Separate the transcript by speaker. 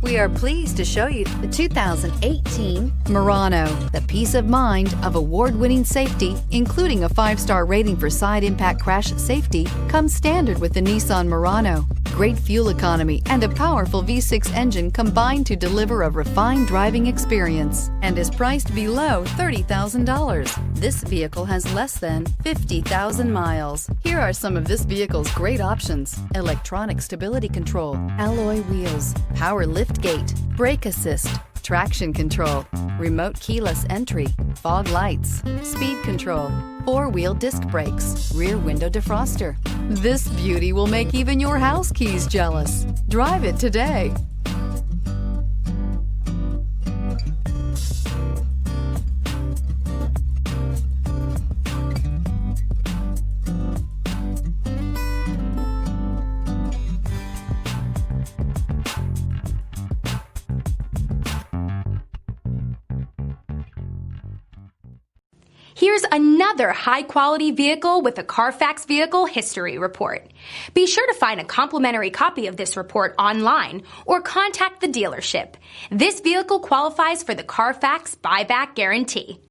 Speaker 1: We are pleased to show you the 2018 Murano. The peace of mind of award-winning safety, including a 5-star rating for side impact crash safety, comes standard with the Nissan Murano. Great fuel economy and a powerful V6 engine combine to deliver a refined driving experience and is priced below $30,000. This vehicle has less than 50,000 miles. Here are some of this vehicle's great options: electronic stability control, alloy wheels, power liftgate, brake assist, traction control, remote keyless entry, fog lights, speed control, 4-wheel disc brakes, rear window defroster. This beauty will make even your house keys jealous. Drive it today.
Speaker 2: Here's another high-quality vehicle with a Carfax Vehicle History Report. Be sure to find a complimentary copy of this report online or contact the dealership. This vehicle qualifies for the Carfax Buyback Guarantee.